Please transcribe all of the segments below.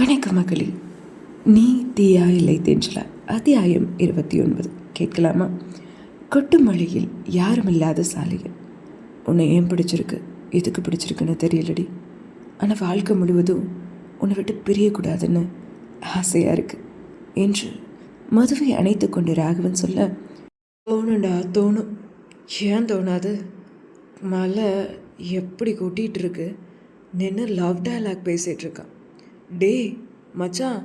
வணக்கம் மகளே. நீ தீயா இல்லை தென்றலா? அத்தியாயம் 29 கேட்கலாமா? கொட்டும் மழையில் யாரும் இல்லாத சாலையில். உன்னை ஏன் பிடிச்சிருக்கு, எதுக்கு பிடிச்சிருக்குன்னு தெரியலடி. ஆனால் வாழ்க்கை முழுவதும் உன்னை விட்டு பிரியக்கூடாதுன்னு ஆசையாக இருக்கு என்று மதுவை அணைத்து கொண்டு ராகவன் சொல்ல, தோணுண்டா தோணும். ஏன் தோணாது? மழை எப்படி கொட்டிகிட்டு இருக்கு, நின்று லவ் டயலாக் பேசிகிட்டு இருக்கான். டே மச்சான்,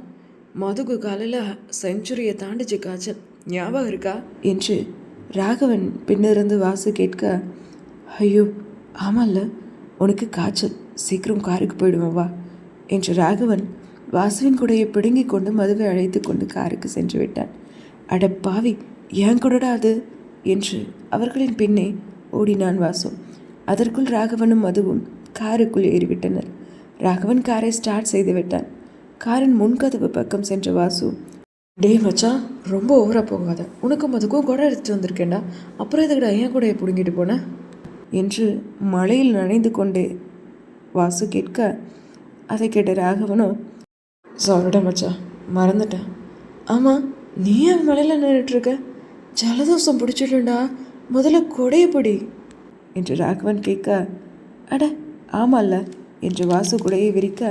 மதுக்கு காலையில் செஞ்சுரியை தாண்டிச்சு காய்ச்சல், ஞாபகம் இருக்கா என்று ராகவன் பின்னிருந்து வாசு கேட்க, ஐயோ ஆமாம்ல, உனக்கு காய்ச்சல், சீக்கிரம் காருக்கு போயிடுவோம் வா என்று ராகவன் வாசுவின் கூடையை பிடுங்கி கொண்டு மதுவை அழைத்து கொண்டு காருக்கு சென்று விட்டான். அட பாவி, ஏன் கூடடா அது என்று அவர்களின் பின்னே ஓடினான் வாசு. அதற்குள் ராகவனும் மதுவும் காருக்குள் ஏறிவிட்டனர். ராகவன் காரை ஸ்டார்ட் செய்து விட்டான். காரின் முன்கதவு பக்கம் சென்ற வாசு, டே மச்சான், ரொம்ப ஓவராக போகாத, உனக்கும் மதுக்கும் குடம் எடுத்துட்டு வந்திருக்கேன்டா, அப்புறம் எதுக்கடா ஏன் கூடையை பிடுங்கிட்டு போன என்று மழையில் நனைந்து கொண்டே வாசு கேட்க, அதை கேட்ட ராகவனும், சாரிடா மச்சான், மறந்துட்டேன். ஆமாம், நீ ஏன் மழையில் நின்றுட்டுருக்க? ஜலதோஷம் பிடிச்சிடுண்டா, முதல்ல கொடையை பிடி என்று ராகவன் கேட்க, அட ஆமாம்ல என்று வாசு கூடையை விரிக்க,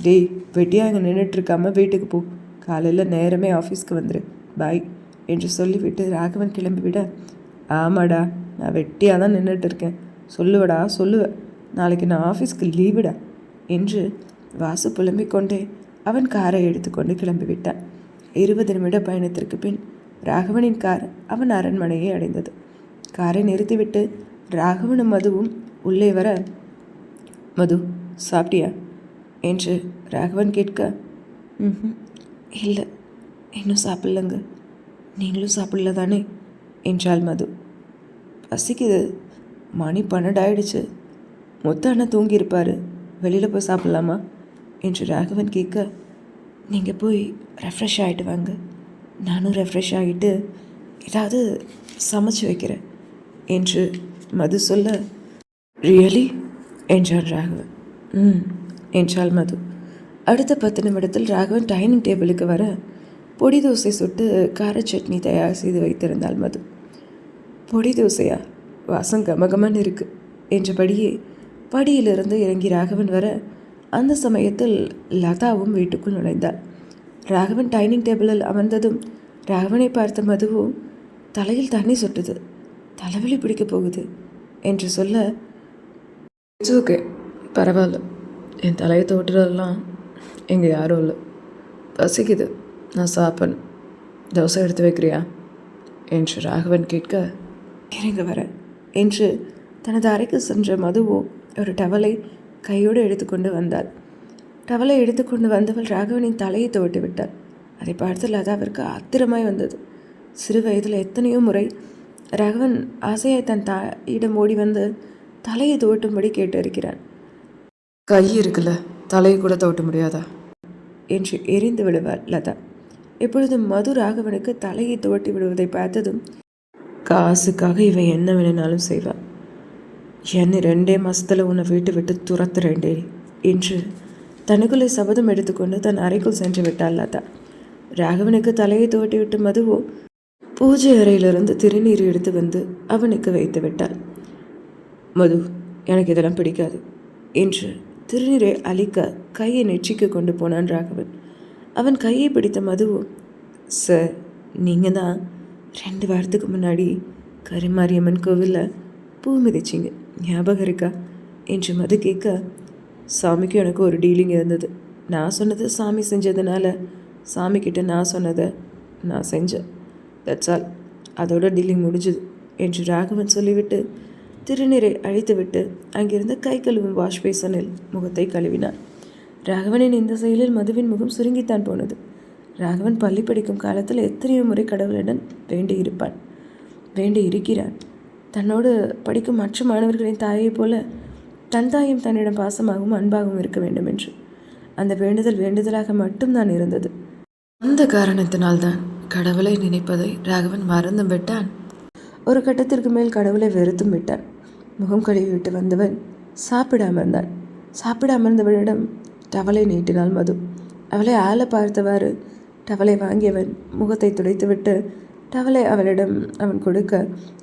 டேய் வெட்டியாக அங்கே நின்றுட்டுருக்காம வீட்டுக்கு போ, காலையில் நேரமே ஆஃபீஸ்க்கு வந்துடு, பாய் என்று சொல்லிவிட்டு ராகவன் கிளம்பிவிட, ஆமாடா நான் வெட்டியாக தான் நின்றுட்டு இருக்கேன், சொல்லுவடா சொல்லுவேன், நாளைக்கு நான் ஆஃபீஸ்க்கு லீவுடா என்று வாசு புலம்பிக் கொண்டே அவன் காரை எடுத்துக்கொண்டு கிளம்பிவிட்டான். 20 நிமிட பயணத்திற்கு பின் ராகவனின் கார் அவன் அரண்மனையை அடைந்தது. காரை நிறுத்திவிட்டு ராகவனும் மதுவும் உள்ளே வர, மது சாப்பிட்டியா என்று ராகவன் கேட்க, இல்லை இன்னும் சாப்பிட்லங்க. நீங்களும் சாப்பிடல தானே என்றாள் மது. பசிக்குது, மணி 12 ஆயிடுச்சு, மொத்த அண்ணன் தூங்கியிருப்பார், வெளியில் போய் சாப்பிட்லாமா என்று ராகவன் கேட்க, நீங்கள் போய் ரெஃப்ரெஷ் ஆகிட்டு வாங்க, நானும் ரெஃப்ரெஷ் ஆகிட்டு ஏதாவது சமைச்சு வைக்கிறேன் என்று மது சொல்ல, ரியலி என்றான் ராகவன். என்றாள் மது. அடுத்த 10 நிமிடத்தில் ராகவன் டைனிங் டேபிளுக்கு வர பொடி தோசை சுட்டு கார சட்னி தயார் செய்து வைத்திருந்தாள் மது. பொடி தோசையா, வாசம் கமகமன்னு இருக்கு என்றபடியே படியிலிருந்து இறங்கி ராகவன் வர அந்த சமயத்தில் லதாவும் வீட்டுக்குள் நுழைந்தாள். ராகவன் டைனிங் டேபிளில் அமர்ந்ததும் ராகவனை பார்த்த மதுவோ, தலையில் தண்ணி சொட்டுது, தலைவலி பிடிக்க போகுது என்று சொல்ல, இட்ஸ் ஓகே, பரவாயில்ல, என் தலையை தோட்டுறதெல்லாம் எங்கே யாரும் இல்லை, பசிக்குது, நான் சாப்பிடணும், தோசை எடுத்து வைக்கிறியா என்று ராகவன் கேட்க, இறங்க வர என்று தனது அறைக்கு சென்ற மதுவோ ஒரு டவலை கையோடு எடுத்துக்கொண்டு வந்தாள். டவலை எடுத்துக்கொண்டு வந்தவள் ராகவனின் தலையை துவட்டி விட்டாள். அதை பார்த்து லதாவிற்கு ஆத்திரமாய் வந்தது. சிறு வயதில் எத்தனையோ முறை ராகவன் ஆசையாய் தன் தாயிடம் ஓடி வந்து தலையை துவட்டும்படி கேட்டிருக்கிறான். கை இருக்குல்ல, தலையை கூட துவட்ட முடியாதா என்று எரிந்து விடுவாள் லதா. இப்பொழுது மது ராகவனுக்கு தலையை துவட்டி விடுவதை பார்த்ததும், காசுக்காக இவன் என்ன வேணுனாலும் செய்வான், என்னை 2 மாதத்தில் உன்னை வீட்டு விட்டு துரத்துறேண்டே என்று தனக்குள்ளே சபதம் எடுத்துக்கொண்டு தன் அறைக்குள் சென்று விட்டாள் லதா. ராகவனுக்கு தலையை துவட்டி விட்டு மதுவோ பூஜை அறையிலிருந்து திருநீர் எடுத்து வந்து அவனுக்கு வைத்து விட்டாள். மது, எனக்கு இதெல்லாம் பிடிக்காது என்று திருநீரை அழிக்க கையை நெற்றிக்கு கொண்டு போனான் ராகவன். அவன் கையை பிடித்த மதுவோ, சார், நீங்கள் தான் 2 வாரத்துக்கு முன்னாடி கரிமாரியம்மன் கோவிலில் பூ மிதிச்சிங்க, ஞாபகம் இருக்கா என்று மது கேட்க, சாமிக்கு எனக்கு ஒரு டீலிங் இருந்தது, நான் சொன்னது சாமி செஞ்சதுனால சாமிக்கிட்ட நான் சொன்னதை நான் செஞ்சேன், தட்ஸ் ஆல், அதோட டீலிங் முடிஞ்சுது என்று ராகவன் சொல்லிவிட்டு திருநீரை அழித்துவிட்டு அங்கிருந்த கை கழுவும் வாஷ் பேசனில் முகத்தை கழுவினார். ராகவனின் இந்த செயலில் மதுவின் முகம் சுருங்கித்தான் போனது. ராகவன் பள்ளி படிக்கும் காலத்தில் எத்தனையோ முறை கடவுளிடம் வேண்டி இருக்கிறான். தன்னோடு படிக்கும் மற்ற மாணவர்களின் தாயைப் போல தன் தாயும் தன்னிடம் பாசமாகவும் அன்பாகவும் இருக்க வேண்டும் என்று. அந்த வேண்டுதலாக மட்டும்தான் இருந்தது. அந்த காரணத்தினால்தான் கடவுளை நினைப்பதை ராகவன் மறந்தும் விட்டான். ஒரு கட்டத்திற்கு மேல் கடவுளை வெறுத்தும் விட்டான். முகம் கழுவி விட்டு வந்தவன் சாப்பிட அமர்ந்தான். சாப்பிட அமர்ந்தவனிடம் டவலை நீட்டினாள் மது. அவளை ஆளை பார்த்தவாறு டவலை வாங்கியவன் முகத்தை துடைத்துவிட்டு டவலை அவளிடம் அவன் கொடுக்க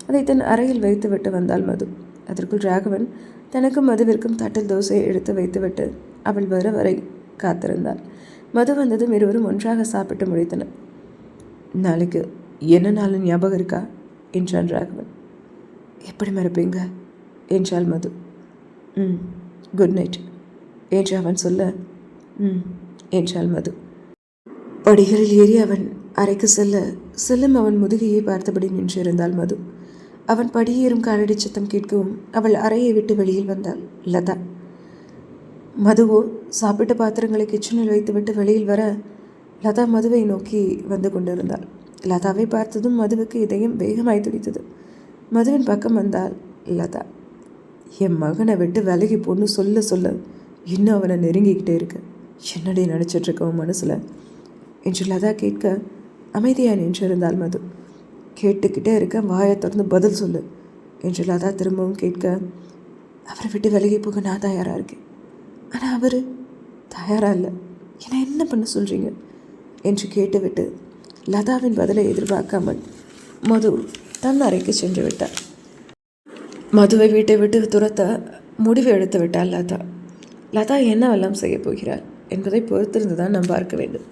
அதை தன் அறையில் வைத்துவிட்டு வந்தாள் மது. அதற்குள் ராகவன் தனக்கும் மதுவிற்கும் தட்டில் தோசையை எடுத்து வைத்துவிட்டு அவள் வர வரை காத்திருந்தாள். மது வந்ததும் இருவரும் ஒன்றாக சாப்பிட்டு முடித்தனர். நாளைக்கு என்ன நாள் ஞாபகம் இருக்கா என்றான் ராகவன். எப்படி மறப்பீங்க என்றாள் மது. குட் நைட் என்று அவன் சொல்ல என்றாள் மது. படிகளில் ஏறி அவன் அறைக்கு செல்லும் அவன் முதுகையை பார்த்தபடி நின்றிருந்தாள் மது. அவன் படியேறும் காலடி சத்தம் கேட்கவும் அவள் அறையை விட்டு வெளியில் வந்தாள் லதா. மதுவோ சாப்பிட்ட பாத்திரங்களை கிச்சனில் வைத்துவிட்டு வெளியில் வர லதா மதுவை நோக்கி வந்து கொண்டிருந்தாள். லதாவை பார்த்ததும் மதுவுக்கு இதயம் வேகமாய் துடித்தது. மதுவின் பக்கம் வந்தாள் லதா. என் மகனை விட்டு விலகி போன்னு சொல்ல இன்னும் அவனை நெருங்கிக்கிட்டே இருக்கு. என்னடி நினச்சிட்ருக்கவன் மனசில் என்று லதா கேட்க அமைதியாக நின்றிருந்தாள் மது. கேட்டுக்கிட்டே இருக்க வாயை திறந்து பதில் சொல்லு என்று லதா திரும்பவும் கேட்க அவரை விட்டு விலகி போக நான் தயாராக இருக்கேன். ஆனால் அவர் தயாராக இல்லை. என்னை என்ன பண்ண சொல்கிறீங்க என்று கேட்டுவிட்டு லதாவின் பதிலை எதிர்பார்க்காமல் மது தன் அறைக்கு சென்று விட்டார். மதுவை வீட்டை விட்டு துரத்த முடிவு எடுத்து விட்டாள் லதா. லதா என்னவெல்லாம் செய்ய போகிறாள் என்பதை பொறுத்திருந்து தான் நாம் பார்க்க வேண்டும்.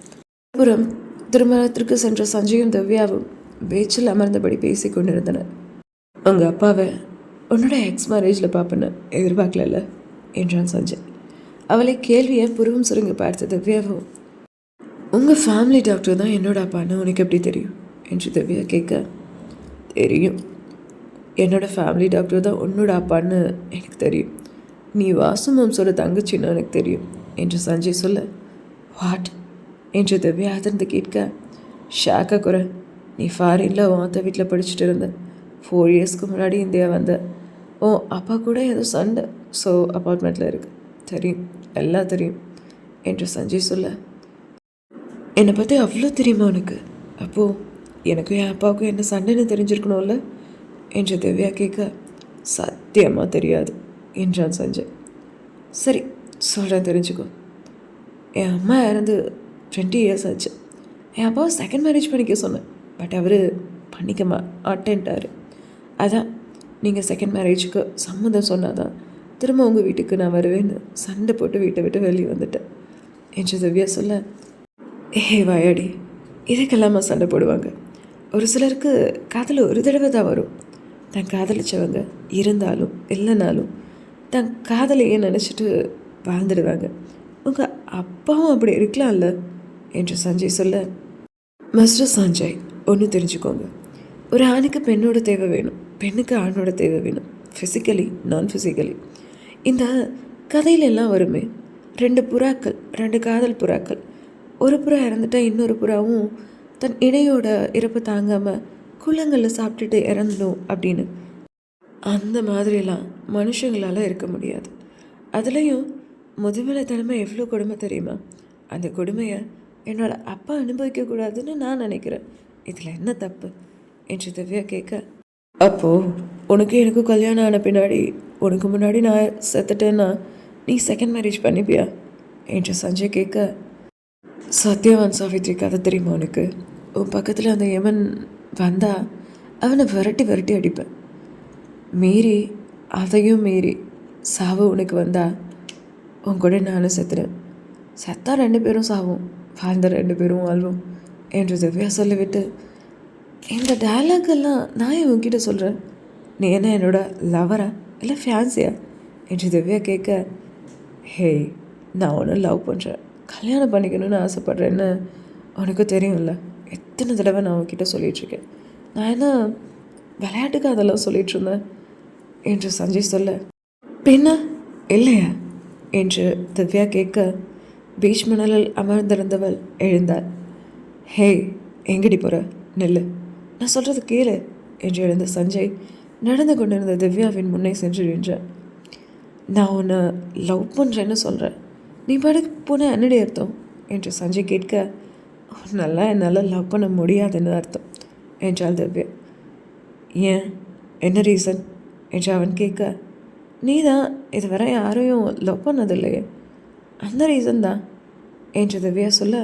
புறம் திருமணத்திற்கு சென்ற சஞ்சயும் திவ்யாவும் பேச்சில் அமர்ந்தபடி பேசி கொண்டிருந்தனர். உங்கள் அப்பாவை உன்னோட எக்ஸ் மேரேஜில் பார்ப்பேன்னு எதிர்பார்க்கல என்றான் சஞ்சய். அவளை கேள்வியை புருவம் சுருங்க பார்த்த திவ்யாவும் உங்கள் ஃபேமிலி டாக்டர் தான் என்னோட அப்பான்னு உனக்கு எப்படி தெரியும் என்று திவ்யா கேட்க தெரியும், என்னோடய ஃபேமிலி டாக்டர் தான் உன்னோட அப்பான்னு எனக்கு தெரியும். நீ வாசுமம் சொல்ல தங்கச்சின்னு எனக்கு தெரியும் என்று சஞ்சய் சொல்ல வாட் என்று திவ்யா அதிர்ந்து கேட்க ஷாக்கா குறை, நீ ஃபாரினில் உன் வீட்டில் படிச்சுட்டு இருந்த 4 இயர்ஸ்க்கு முன்னாடி இந்தியா வந்த ஓ அப்பா கூட ஏதோ சண்டை ஸோ அப்பார்ட்மெண்ட்டில் இருக்கு தெரியும், எல்லாம் தெரியும் என்று சஞ்சய் சொல்ல என்னை பற்றி அவ்வளோ தெரியுமா உனக்கு? அப்போது எனக்கும் என் அப்பாவுக்கும் என்ன சண்டைன்னு தெரிஞ்சிருக்கணும்ல என்று திவ்யா கேட்க சத்தியமாக தெரியாது என்றான் சஞ்சய். சரி சொல்கிறேன் தெரிஞ்சுக்கோ. என் அம்மா இறந்து 20 இயர்ஸ் ஆச்சு. என் அப்பாவை செகண்ட் மேரேஜ் பண்ணிக்க சொன்னேன், பட் அவர் பண்ணிக்க மாட்டேன்ட்டார். அதான் நீங்கள் செகண்ட் மேரேஜுக்கு சம்மதம் சொன்னாதான் திரும்ப உங்கள் வீட்டுக்கு நான் வருவேன்னு சண்டை போட்டு வீட்டை விட்டு வெளியே வந்துட்டேன் என்று திவ்யா சொல்ல வாயாடி இதுக்கெல்லாமா சண்டை போடுவாங்க? ஒரு சிலருக்கு காதல் ஒரு தடவை தான் வரும். தன் காதலிச்சவங்க இருந்தாலும் இல்லைனாலும் தன் காதலையே நினச்சிட்டு வாழ்ந்துடுவாங்க. உங்கள் அப்பாவும் அப்படி இருக்கலாம்ல என்று சஞ்சய் சொல்ல மிஸ்டர் சஞ்சய் ஒன்று தெரிஞ்சுக்கோங்க, ஒரு ஆணுக்கு பெண்ணோட தேவை வேணும், பெண்ணுக்கு ஆணோட தேவை வேணும், ஃபிசிக்கலி நான் ஃபிசிக்கலி. இந்த கதையிலெல்லாம் வருமே 2 புறாக்கள், 2 காதல் புறாக்கள், ஒரு புறா இறந்துட்டால் இன்னொரு புறாவும் தன் இணையோட இறப்பு தாங்காமல் குளங்களில் சாப்பிட்டுட்டு இறந்துடும் அப்படின்னு. அந்த மாதிரியெல்லாம் மனுஷங்களால் இருக்க முடியாது. அதுலேயும் முதுமலைத்தனமை எவ்வளோ கொடுமை தெரியுமா? அந்த கொடுமையை என்னோடய அப்பா அனுபவிக்கக்கூடாதுன்னு நான் நினைக்கிறேன். இதில் என்ன தப்பு என்று திவ்யா கேட்க அப்போது உனக்கு எனக்கும் கல்யாணம் ஆன பின்னாடி உனக்கு முன்னாடி நான் செத்துட்டேன்னா நீ செகண்ட் மேரேஜ் பண்ணிப்பியா என்று சஞ்சய் கேட்க சத்யவான் சாவித்ரி கதை தெரியுமா உனக்கு? உன் பக்கத்தில் அந்த யமன் வந்தால் அவனை விரட்டி அடிப்பேன். அதையும் மீறி சாவு உனக்கு வந்தால் உன் கூட நானும் செத்துறேன். செத்தா 2 பேரும் சாவும், வாழ்ந்த 2 பேரும் வாழ்வோம் என்று திவ்யா சொல்லிவிட்டு இந்த டயலாக்கெல்லாம் நான் என் உன்கிட்ட சொல்கிறேன், நீ என்ன என்னோட லவரா இல்லை ஃபேன்ஸியா என்று திவ்யா கேட்க ஹே நான் ஒன்று லவ் பண்ணுறேன், கல்யாணம் பண்ணிக்கணும்னு ஆசைப்பட்றேன்னு உனக்கு தெரியும்ல. எத்தனை தடவை நான் உன்கிட்ட சொல்லிகிட்ருக்கேன். நான் என்ன விளையாட்டுக்கு அதெல்லாம் சொல்லிகிட்ருந்தேன் என்று சஞ்சய் சொல்ல பின்ன இல்லையா என்று திவ்யா கேட்க பீச் மணலில் அமர்ந்திருந்தவள் எழுந்தாள். ஹே எங்கடி போகிற? நெல்லு, நான் சொல்கிறது கேளு என்று எழுந்த சஞ்சய் நடந்து கொண்டிருந்த திவ்யாவின் முன்னே சென்று நின்றான். நான் உன்னை லவ் பண்ணுறேன்னு சொல்கிறேன், நீ பாட்டுக்கு போன என்னடி அர்த்தம் என்று சஞ்சய் கேட்க நல்லா என்னால் லவ் பண்ண முடியாதுன்னு அர்த்தம் என்றாள் திவ்யா. ஏன், என்ன ரீசன் என்று அவன் கேட்க நீ தான் இதுவரை யாரையும் லவ் பண்ணதில்லையே, அந்த ரீசன் தான் என்று திவ்யா சொல்ல,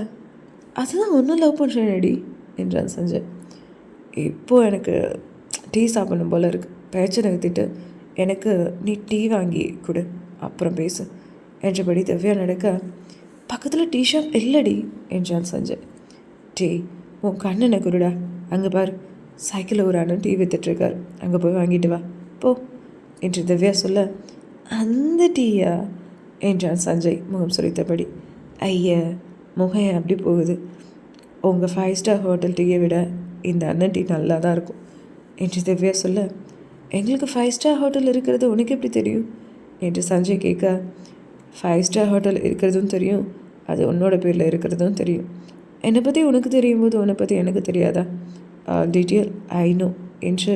அதுதான் ஒன்றும் லவ் பண்ணுறேனடி என்றான் சஞ்சய். இப்போது எனக்கு டீ சாப்பிடணும் போல இருக்கு. பேச்சை நிறுத்திட்டு எனக்கு நீ டீ வாங்கி கொடு, அப்புறம் பேசு என்றபடி திவ்யா நடக்க, பக்கத்தில் டீ ஷாப் இல்லடி என்றான் சஞ்சய். டீ உன் கண்ணனை குருடா, அங்கே பார், சைக்கிளில் ஒரு அண்ணன் டீ வித்துட்ருக்கார், அங்கே போய் வாங்கிட்டு வா போ என்று திவ்யா சொல்ல, அந்த டீயா என்றான் சஞ்சய் முகம் சுரித்தபடி. ஐயா, முகம் அப்படி போகுது. உங்கள் 5 ஸ்டார் ஹோட்டல் டீயை விட இந்த அண்ணன் டீ நல்லா தான் இருக்கும் என்று திவ்யா சொல்ல, எங்களுக்கு 5 ஸ்டார் ஹோட்டல் இருக்கிறது உனக்கு எப்படி தெரியும் என்று சஞ்சய் கேட்க, 5 ஸ்டார் ஹோட்டல் இருக்கிறதும் தெரியும், அது உன்னோட பேரில் இருக்கிறதும் தெரியும். என்னை பற்றி உனக்கு தெரியும் போது உன்னை பற்றி எனக்கு தெரியாதா? டீட்டெயில் ஐ நோ என்று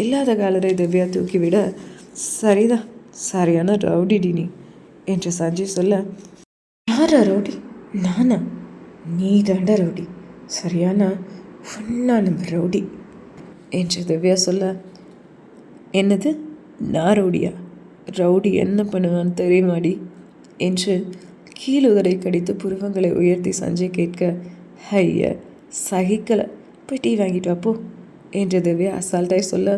இல்லாத காலரை திவ்யா தூக்கிவிட, சரிதான், சரியான ரவுடி நீ என்று சஞ்சய் சொல்ல, யாரா ரவுடி? நானா? நீ தாண்டா ரவுடி, சரியான ஃபுல்லான ரவுடி என்று திவ்யா சொல்ல, என்னது நான் ரவுடியா? ரவுடி என்ன பண்ணுவான்னு தெரியுமாடி என்று கீழுதரை கடித்து புருவங்களை உயர்த்தி சஞ்சய் கேட்க, ஐய சகிக்கலை, போய் டீ வாங்கிட்டு வாப்போ என்று திவ்யா அசால்ட்டாய் சொல்ல,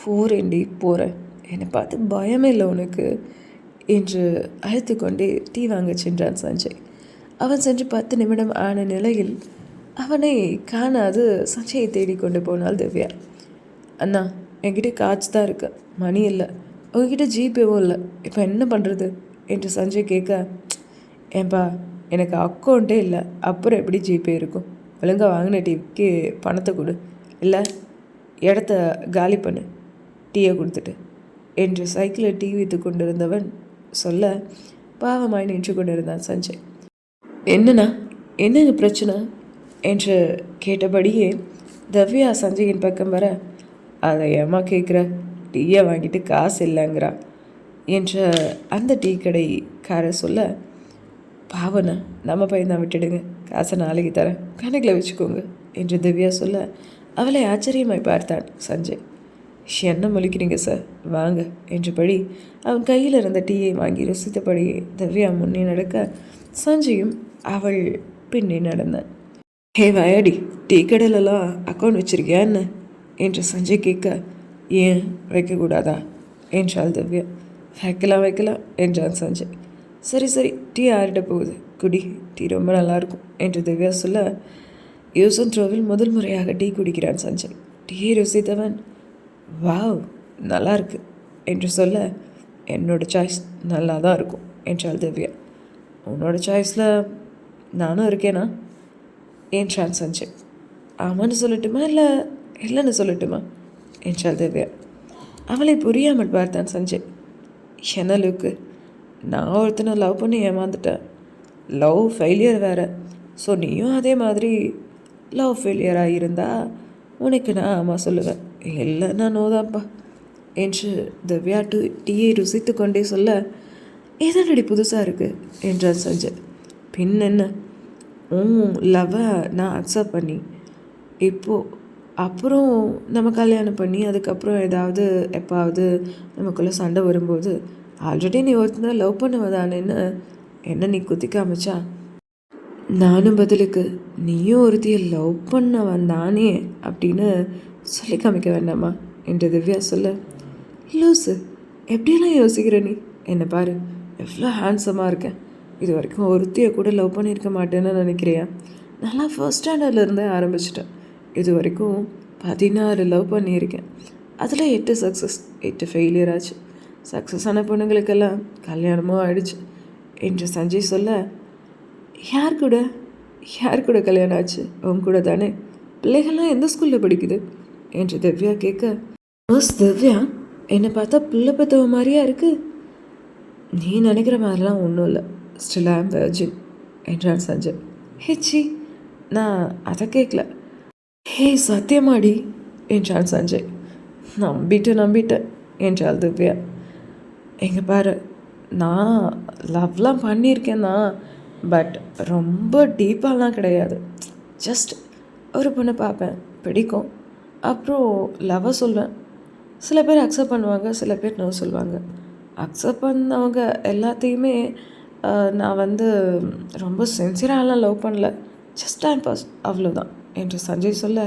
போகிறேன்டி போகிறேன், என்னை பார்த்து பயமே இல்லை உனக்கு என்று அழைத்து கொண்டே டீ வாங்க சென்றான் சஞ்சய். அவன் சென்று 10 நிமிடம் ஆன நிலையில் அவனை காணாது சஞ்சயை தேடிக்கொண்டு போனாள் திவ்யா. அண்ணா, என்கிட்ட காய்ச்சி தான் இருக்கு, மணி இல்லை, உங்ககிட்ட ஜிபேவும் இல்லை, இப்போ என்ன பண்ணுறது என்று சஞ்சய் கேட்க, ஏன்பா எனக்கு அக்கௌண்ட்டே இல்லை, அப்புறம் எப்படி ஜிபே இருக்கும்? ஒழுங்காக வாங்கின டீக்கு பணத்தை கொடு, இல்லை இடத்த காலி பண்ணு, டீயை கொடுத்துட்டு என்று சைக்கிளில் டீ வைத்து கொண்டிருந்தவன் சொல்ல, பாவமாய் நின்று கொண்டிருந்தான் சஞ்சய். என்னண்ணா, என்னங்க பிரச்சனை என்று கேட்டபடியே திவ்யா சஞ்சயின் பக்கம் வர, அதை ஏமா கேட்குற, டீயை வாங்கிட்டு காசு இல்லைங்கிறா என்ற அந்த டீ கடைக்கார சொல்ல, பாவண்ணா, நம்ம பையன் தான், விட்டுடுங்க, காசை நாளைக்கு தரேன், கணக்கில் வச்சுக்கோங்க என்று திவ்யா சொல்ல, அவளை ஆச்சரியமாய் பார்த்தான் சஞ்சய். என்ன முழிக்கிறீங்க சார், வாங்க என்றபடி அவன் கையில் இருந்த டீயை வாங்கி ருசித்தபடியே திவ்யா முன்னே நடக்க, சஞ்சயும் அவள் பின்னே நடந்தான். ஹே வாயாடி, டீ கடையிலலாம் அக்கௌண்ட் வச்சுருக்கியா என்ன என்று சஞ்சய் கேட்க, ஏன் வைக்கக்கூடாதா என்றாள் திவ்யா. வைக்கலாம் என்றான் சஞ்சய். சரி சரி, டீ ஆறிட போகுது, குடி, டீ ரொம்ப நல்லாயிருக்கும் என்று திவ்யா சொல்ல, யூஸ் அண்ட் த்ரோவில் முதல் முறையாக டீ குடிக்கிறான் சஞ்சய். டீயை ருசித்தவன், வாவ் நல்லா இருக்கு என்று சொல்ல, என்னோடய சாய்ஸ் நல்லா தான் இருக்கும் என்றாள் திவ்யா. உன்னோட சாய்ஸில் நானும் இருக்கேனா என்றான் சஞ்சய். ஆமான்னு சொல்லட்டுமா இல்லை இல்லைன்னு சொல்லட்டுமா என்றாள் திவ்யா. அவளை புரியாமல் பார்த்தான் சஞ்சய். என்ன லுக்கு, நான் ஒருத்தனை லவ் பண்ணி ஏமாந்துட்டேன், லவ் ஃபெயிலியர் வேறு, ஸோ நீயும் அதே மாதிரி லவ் ஃபெயிலியராக இருந்தால் உனக்கு நான் ஆமாம் சொல்லுவேன், இல்லைன்னா நோதாப்பா என்று திவ்யா டீயை ருசித்து கொண்டே சொல்ல, ஏதானடி புதுசாக இருக்குது என்றான் சஞ்சய். பின் என்ன, லவ்வை நான் அக்செப்ட் பண்ணி இப்போது அப்புறம் நம்ம கல்யாணம் பண்ணி அதுக்கப்புறம் ஏதாவது எப்பாவது நமக்குள்ளே சண்டை வரும்போது, ஆல்ரெடி நீ ஒருத்தனை லவ் பண்ணுவதானேன்னு என்ன நீ குத்தி காமிச்சா, நானும் பதிலுக்கு நீயும் ஒருத்தையை லவ் பண்ணவன் தானே அப்படின்னு சொல்லி காமிக்க வேண்டாமா என்று திவ்யா சொல்ல, லூசு, எப்படியெல்லாம் யோசிக்கிற நீ, என்னை பாரு, எவ்வளோ ஹேண்ட்ஸமாக இருக்கேன், இது வரைக்கும் ஒருத்தையை கூட லவ் பண்ணியிருக்க மாட்டேன்னு நினைக்கிறியா? நல்லா ஃபர்ஸ்ட் ஸ்டாண்டர்ட்லேருந்தே ஆரம்பிச்சிட்டேன், இது வரைக்கும் 16 லவ் பண்ணியிருக்கேன், அதில் 8 சக்ஸஸ் 8 ஃபெயிலியர் ஆச்சு, சக்ஸஸ் ஆன பொண்ணுங்களுக்கெல்லாம் கல்யாணமும் ஆயிடுச்சு என்று சஞ்சய் சொல்ல, யார் கூட கல்யாணம் ஆச்சு? அவங்க கூட தானே, பிள்ளைகள்லாம் எந்த ஸ்கூலில் படிக்குது என்று திவ்யா கேட்க, பஸ் திவ்யா, என்னை பார்த்தா பிள்ளை பெற்றவ மாதிரியா இருக்குது, நீ நினைக்கிற மாதிரிலாம் ஒன்றும் இல்லை, ஸ்டில் ஐ ஆம் வெர்ஜின் என்றான் சஞ்சய். ஹேச்சி, நான் அதை கேட்கல. ஹே சத்தியமாடி என்றான் சஞ்சய். நம்பிட்டேன் என்றாள் திவ்யா. எங்கே பாரு, நான் லவ்லாம் பண்ணியிருக்கேன் தான், பட் ரொம்ப டீப்பாலாம் கிடையாது, ஜஸ்ட் ஒரு பொண்ணை பார்ப்பேன், பிடிக்கும், அப்புறம் லவ்வை சொல்வேன், சில பேர் அக்செப்ட் பண்ணுவாங்க, சில பேர் நோ சொல்லுவாங்க, அக்செப்ட் பண்ணவங்க எல்லாத்தையுமே நான் வந்து ரொம்ப சின்சியராலாம் லவ் பண்ணல, ஜஸ்ட் டைம் பாஸ் அவ்வளோதான் என்று சஞ்சய் சொல்ல,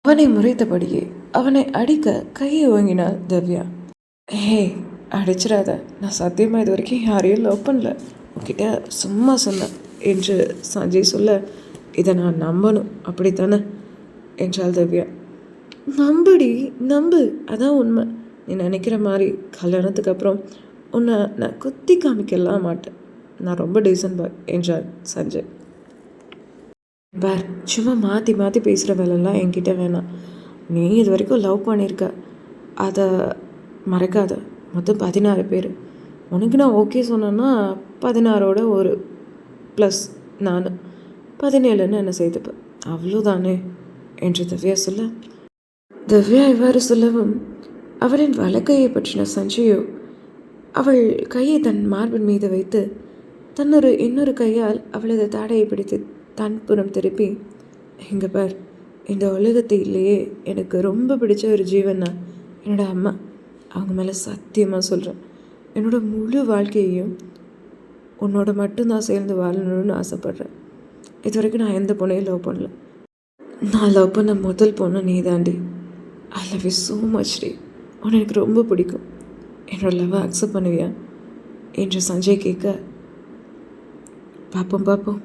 அவனை முறைத்தபடியே அவனை அடிக்க கையை ஓங்கினாள் திவ்யா. ஹே, அடிச்சிடாத, நான் சத்தியமாக இது வரைக்கும் யாரையும் லவ் பண்ணல, உன்கிட்ட சும்மா சொன்னேன் என்று சஞ்சய் சொல்ல, இதை நான் நம்பணும் அப்படித்தானே என்றாள் திவ்யா. நம்புடி, நம்பு, அதான் உண்மை. நீ நினைக்கிற மாதிரி கல்யாணத்துக்கு அப்புறம் உன்னை நான் குத்தி காமிக்கலாம் மாட்டேன். நான் ரொம்ப டீசன்ட் பாய் என்றார் சஞ்சய். பார், சும்மா மாற்றி மாற்றி பேசுகிற வேலைலாம் என்கிட்ட வேணாம். நீ இது வரைக்கும் லவ் பண்ணியிருக்க, அதை மறக்காத. மொத்தம் 16 பேர். உனக்கு நான் ஓகே சொன்னேன்னா 16ஓட ஒரு ப்ளஸ் நான் 17ன்னு என்னை சேர்த்துப்பேன், அவ்வளோதானே என்று திவ்யா சொல்ல, திவ்யா இவ்வாறு சொல்லவும் அவளின் வலக்கையை பற்றின சஞ்சயோ அவள் கையை தன் மார்பின் மீது வைத்து இன்னொரு கையால் அவளது தாடையை பிடித்து தன் புறம் திருப்பி, இங்கே பார், இந்த உலகத்திலேயே எனக்கு ரொம்ப பிடிச்ச ஒரு ஜீவன்னா என்னோடய அம்மா. அவங்க மேலே சத்தியமாக சொல்கிறேன், என்னோடய முழு வாழ்க்கையையும் உன்னோட மட்டும்தான் சேர்ந்து வாழணும்னு ஆசைப்பட்றேன். இது வரைக்கும் நான் எந்த பொண்ணையும் லவ் பண்ணல. நான் லவ் பண்ண முதல் பொண்ணு நீ தாண்டி. I love you so much டி. உன்னை எனக்கு ரொம்ப பிடிக்கும். என்னோட லவ்வை அக்செப்ட் பண்ணுவியா என்று சஞ்சய் கேட்க, பார்ப்போம்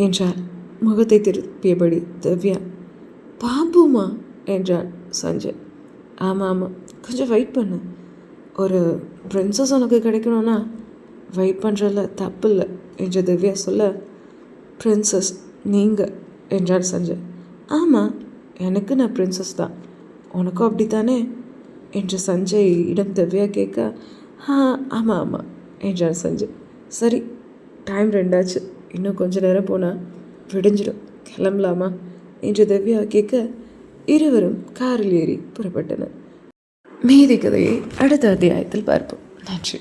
என்றார் முகத்தை திருப்பியபடி திவ்யா. பாப்புமா என்றான் சஞ்சய். ஆமாம், கொஞ்சம் வெயிட் பண்ணு. ஒரு பிரின்சஸ் உனக்கு கிடைக்கணும்னா வெயிட் பண்ணுறதில்ல தப்பு இல்லை என்று திவ்யா சொல்ல, பிரின்சஸ் நீங்கள் என்றார் சஞ்சய். ஆமாம், எனக்கு நான் பிரின்சஸ் தான், உனக்கும் அப்படித்தானே என்று சஞ்சய் இடம் திவ்யா கேட்க, ஆமாம் என்றார் சஞ்சய். சரி, டைம் 2 ஆச்சு, இன்னும் கொஞ்ச நேரம் போனால் விடிஞ்சிடும், கிளம்பலாமா என்று திவ்யா கேட்க, இருவரும் காரில் ஏறி புறப்பட்டனர். மீதி கதையை அடுத்த அத்தியாயத்தில் பார்ப்போம். நன்றி.